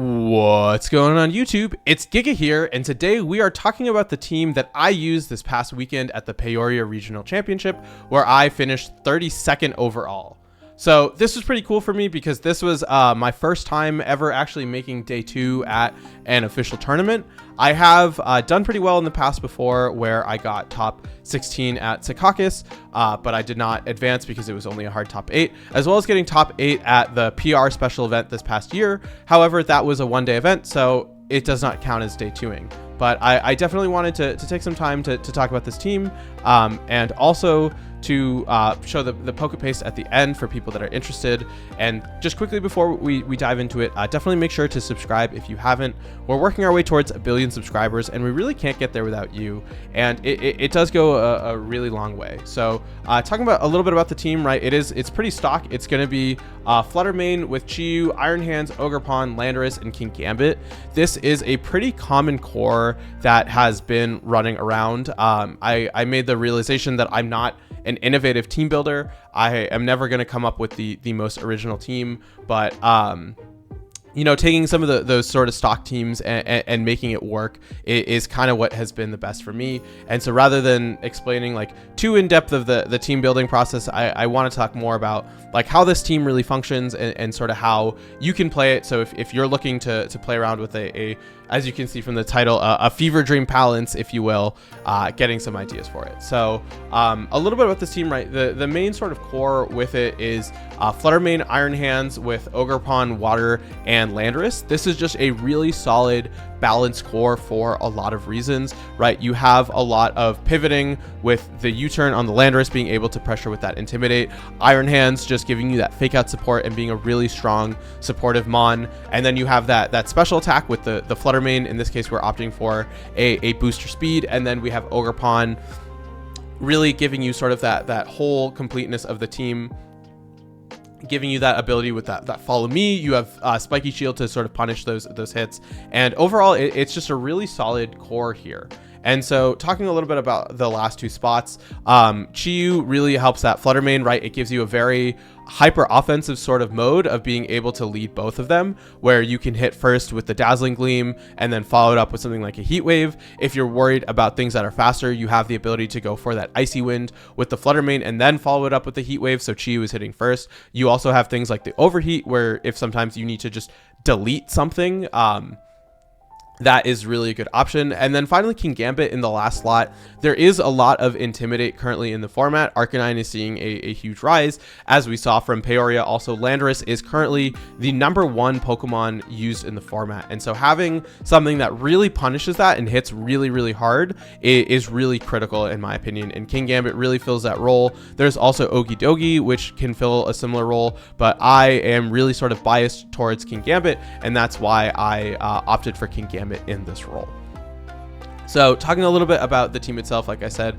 What's going on YouTube? It's Giga here, and today we are talking about the team that I used this past weekend at the Peoria Regional Championship, where I finished 32nd overall. So this was pretty cool for me because this was my first time ever actually making day 2 at an official tournament. I have done pretty well in the past before where I got top 16 at Secaucus, but I did not advance because it was only a hard top 8, as well as getting top 8 at the PR special event this past year. However, that was a one-day event, so it does not count as day 2ing. But I definitely wanted to take some time to talk about this team and also to show the poke paste at the end for people that are interested. And just quickly before we dive into it, definitely make sure to subscribe if you haven't. We're working our way towards 1 billion subscribers, and we really can't get there without you. And it does go a really long way. So talking about a little bit about the team, right? It's pretty stock. It's going to be Flutter Main with Chiyu, Iron Hands, Ogerpon, Landorus, and King Gambit. This is a pretty common core that has been running around. I made the realization that I'm not an innovative team builder. I am never going to come up with the most original team, but you know, taking some of those sort of stock teams and making it work is kind of what has been the best for me. And so rather than explaining like too in depth of the team building process, I want to talk more about like how this team really functions and sort of how you can play it. So if you're looking to play around with a as you can see from the title, a fever dream balance, if you will, getting some ideas for it. So a little bit about this team, right? The main sort of core with it is Flutter Main, Iron Hands with Ogerpon, Water, and Landorus. This is just a really solid balanced core for a lot of reasons, right? You have a lot of pivoting with the U-turn on the Landorus being able to pressure with that Intimidate. Iron Hands just giving you that fake out support and being a really strong supportive Mon. And then you have that special attack with the Flutter Main. In this case, we're opting for a booster speed. And then we have Ogerpon really giving you sort of that whole completeness of the team, giving you that ability with that follow me. You have spiky shield to sort of punish those hits, and overall it's just a really solid core here. And so talking a little bit about the last 2 spots, Chiyu really helps that Flutter Main, right? It gives you a very hyper offensive sort of mode of being able to lead both of them, where you can hit first with the Dazzling Gleam and then follow it up with something like a Heat Wave. If you're worried about things that are faster, you have the ability to go for that Icy Wind with the Flutter Main and then follow it up with the Heat Wave, so Chiyu is hitting first. You also have things like the Overheat, where if sometimes you need to just delete something, that is really a good option. And then finally, King Gambit in the last slot. There is a lot of Intimidate currently in the format. Arcanine is seeing a huge rise, as we saw from Peoria. Also, Landorus is currently the #1 Pokemon used in the format. And so having something that really punishes that and hits really, really hard is really critical in my opinion. And King Gambit really fills that role. There's also Okidogi, which can fill a similar role, but I am really sort of biased towards King Gambit, and that's why I opted for King Gambit in this role. So talking a little bit about the team itself, like I said,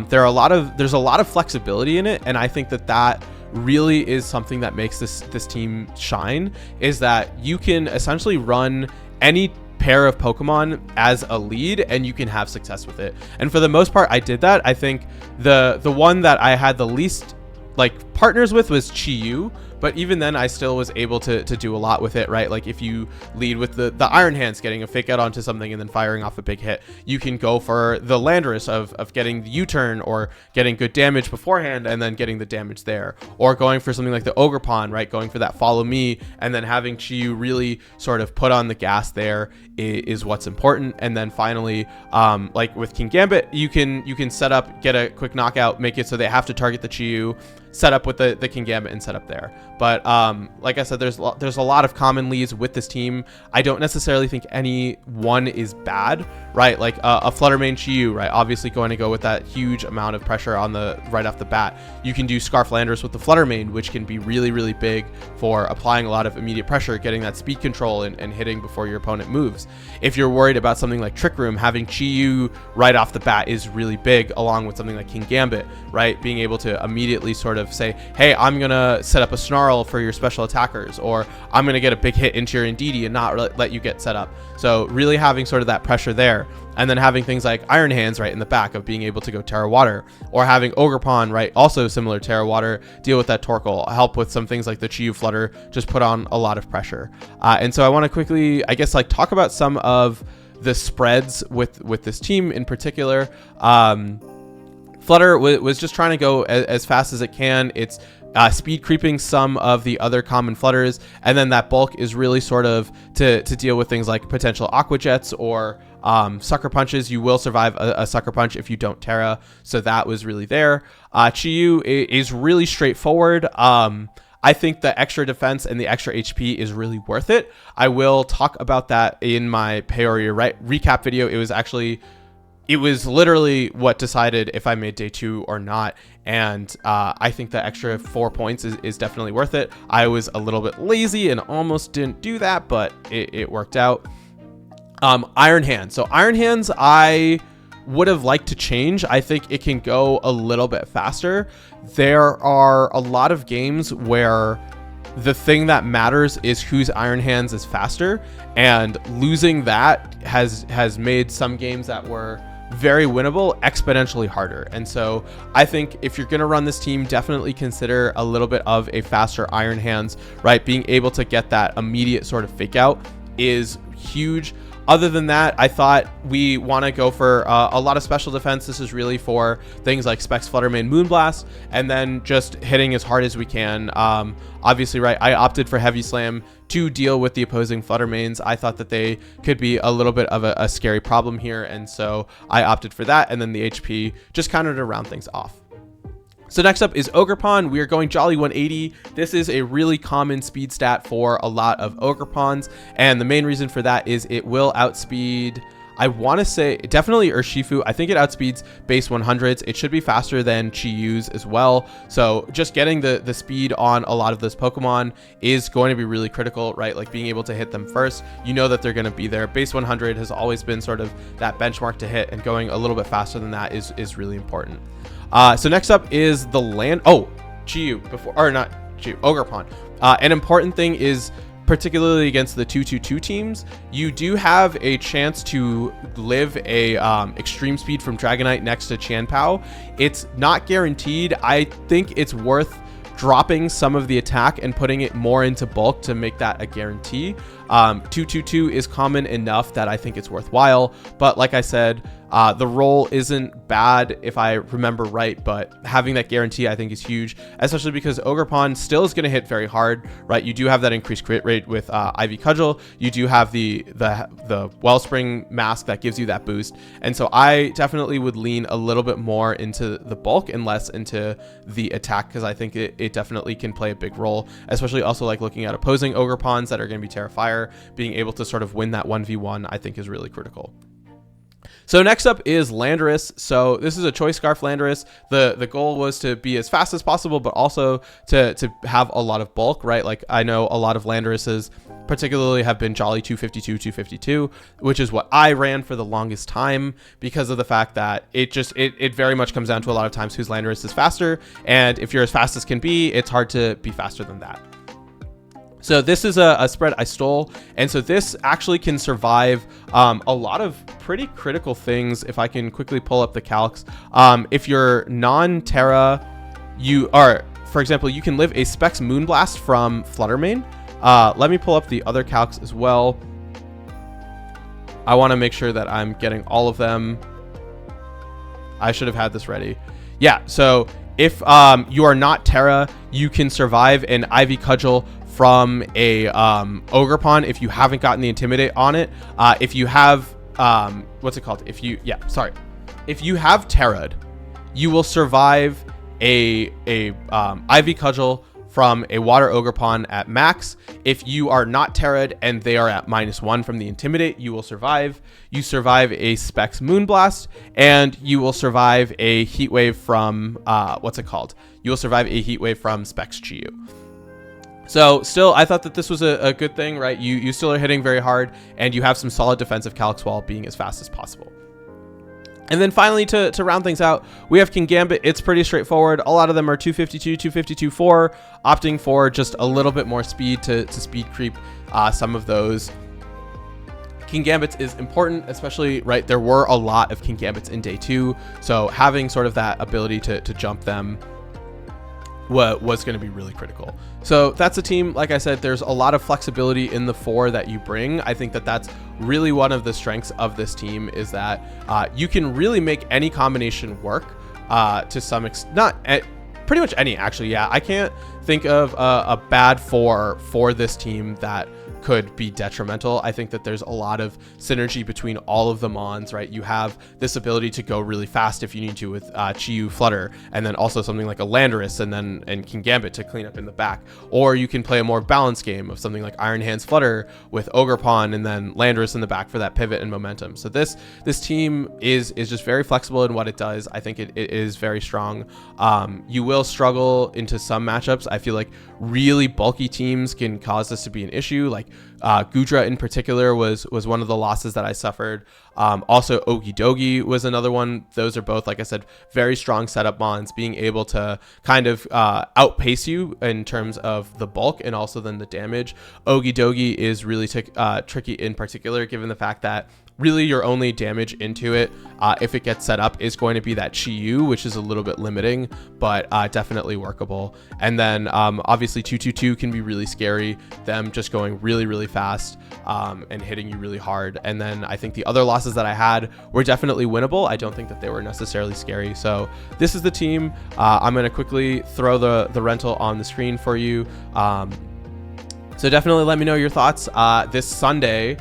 there's a lot of flexibility in it, and I think that really is something that makes this team shine, is that you can essentially run any pair of Pokemon as a lead and you can have success with it. And for the most part, I did that. I think the one that I had the least like partners with was Chiyu, but even then I still was able to do a lot with it, right? Like if you lead with the Iron Hands, getting a fake out onto something and then firing off a big hit, you can go for the Landorus of getting the U-turn or getting good damage beforehand and then getting the damage there, or going for something like the Ogerpon, right? Going for that follow me and then having Chiyu really sort of put on the gas there is what's important. And then finally, like with King Gambit, you can set up, get a quick knockout, make it so they have to target the Chiyu, set up with the King Gambit and set up there. But like I said, there's a lot of common leads with this team. I don't necessarily think any one is bad, right? Like a Flutter Main Chiyu, right? Obviously going to go with that huge amount of pressure on the right off the bat. You can do Scarf Landorus with the Flutter Main, which can be really, really big for applying a lot of immediate pressure, getting that speed control and hitting before your opponent moves. If you're worried about something like Trick Room, having Chiyu right off the bat is really big, along with something like King Gambit, right? Being able to immediately sort of say, hey, I'm gonna set up a Snarl Snarl for your special attackers, or I'm going to get a big hit into your Indeedee and not let you get set up. So really having sort of that pressure there, and then having things like Iron Hands right in the back of being able to go Terra Water, or having Ogerpon, right, also similar Terra Water, deal with that Torkoal, help with some things like the Chiyu Flutter, just put on a lot of pressure. And so I want to quickly, I guess, like talk about some of the spreads with this team in particular. Flutter was just trying to go as fast as it can. It's speed creeping some of the other common Flutters, and then that bulk is really sort of to deal with things like potential Aqua Jets or Sucker Punches. You will survive a Sucker Punch if you don't Terra, so that was really there. Chiyu is really straightforward. I think the extra defense and the extra HP is really worth it. I will talk about that in my Peoria recap video. It was literally what decided if I made day 2 or not. And I think the extra 4 points is definitely worth it. I was a little bit lazy and almost didn't do that, but it worked out. Iron Hands. So Iron Hands, I would have liked to change. I think it can go a little bit faster. There are a lot of games where the thing that matters is whose Iron Hands is faster, and losing that has made some games that were very winnable exponentially harder. And so I think if you're going to run this team, definitely consider a little bit of a faster Iron Hands, right? Being able to get that immediate sort of fake out is huge. Other than that, I thought we want to go for a lot of special defense. This is really for things like Specs Fluttermane Moonblast, and then just hitting as hard as we can. Obviously, right, I opted for Heavy Slam to deal with the opposing Fluttermanes. I thought that they could be a little bit of a scary problem here, and so I opted for that, and then the HP just kind of to round things off. So next up is Ogerpon. We are going Jolly 180. This is a really common speed stat for a lot of Ogerpons, and the main reason for that is it will outspeed, I want to say, definitely Urshifu. I think it outspeeds base 100s. It should be faster than Chiyu's as well. So just getting the speed on a lot of those Pokemon is going to be really critical, right? Like being able to hit them first. You know that they're going to be there. Base 100 has always been sort of that benchmark to hit, and going a little bit faster than that is really important. So next up is the Chiyu, Ogerpon. An important thing is, particularly against the 2-2-2 teams, you do have a chance to live a extreme speed from Dragonite next to Chanpao. It's not guaranteed. I think it's worth dropping some of the attack and putting it more into bulk to make that a guarantee. 2-2-2 is common enough that I think it's worthwhile, but like I said, the roll isn't bad if I remember right, but having that guarantee I think is huge, especially because Ogerpon still is going to hit very hard, right? You do have that increased crit rate with Ivy Cudgel. You do have the Wellspring Mask that gives you that boost, and so I definitely would lean a little bit more into the bulk and less into the attack, because I think it definitely can play a big role, especially also like looking at opposing Ogerpons that are going to be Terra Fire. Being able to sort of win that 1v1 I think is really critical. So next up is Landorus. So this is a Choice Scarf Landorus. The goal was to be as fast as possible, but also to have a lot of bulk, right? Like I know a lot of Landoruses particularly have been Jolly 252, which is what I ran for the longest time, because of the fact that it very much comes down to a lot of times whose Landorus is faster, and if you're as fast as can be, it's hard to be faster than that. So this is a spread I stole, and so this actually can survive a lot of pretty critical things. If I can quickly pull up the calcs, if you're non-Terra, for example, you can live a Specs Moonblast from Fluttermane. Let me pull up the other calcs as well. I want to make sure that I'm getting all of them. I should have had this ready. Yeah, so if you are not Terra, you can survive an Ivy Cudgel from a Ogerpon if you haven't gotten the Intimidate on it. If you have what's it called? If you have Terra'd, you will survive a Ivy Cudgel from a Water Ogerpon at max. If you are not Terra'd and they are at -1 from the Intimidate, you will survive. You survive a Specs Moonblast, and you will survive a Heat Wave from You will survive a Heat Wave from Specs Chiyu. So still, I thought that this was a good thing, right? You still are hitting very hard, and you have some solid defensive calcs while being as fast as possible. And then finally, to round things out, we have King Gambit. It's pretty straightforward. A lot of them are 252, 252, 4, opting for just a little bit more speed to speed creep some of those. King Gambits is important, especially, right, there were a lot of King Gambits in day 2, so having sort of that ability to jump them was going to be really critical. So that's a team, like I said, there's a lot of flexibility in the 4 that you bring. I think that that's really one of the strengths of this team, is that you can really make any combination work to some extent. Pretty much any, actually. Yeah, I can't think of a bad 4 for this team that could be detrimental. I think that there's a lot of synergy between all of the mons, right? You have this ability to go really fast if you need to with Chiyu Flutter, and then also something like a Landorus and King Gambit to clean up in the back. Or you can play a more balanced game of something like Iron Hands Flutter with Ogre Pawn and then Landorus in the back for that pivot and momentum. So this team is just very flexible in what it does. I think it is very strong. You will struggle into some matchups. I feel like really bulky teams can cause this to be an issue. Like Gudra in particular was one of the losses that I suffered. Also Ogi Dogi was another one. Those are both, like I said, very strong setup mons, being able to kind of outpace you in terms of the bulk and also then the damage. Ogi Dogi is really tricky in particular, given the fact that really your only damage into it, if it gets set up, is going to be that Chiyu, which is a little bit limiting, but definitely workable. And then obviously 222 can be really scary, them just going really, really fast and hitting you really hard. And then I think the other losses that I had were definitely winnable. I don't think that they were necessarily scary. So this is the team. I'm going to quickly throw the rental on the screen for you. So definitely let me know your thoughts. This Sunday,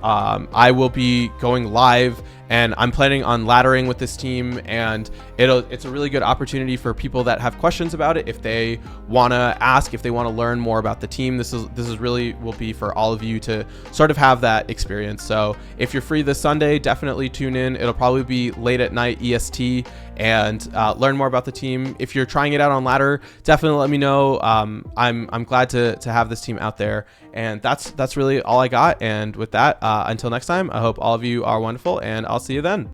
I will be going live, and I'm planning on laddering with this team, and it's a really good opportunity for people that have questions about it. If they want to ask, if they want to learn more about the team, this is really will be for all of you to sort of have that experience. So if you're free this Sunday, definitely tune in. It'll probably be late at night EST, and learn more about the team. If you're trying it out on ladder, definitely let me know. I'm glad to have this team out there, and that's really all I got. And with that, until next time, I hope all of you are wonderful, and I'll see you then.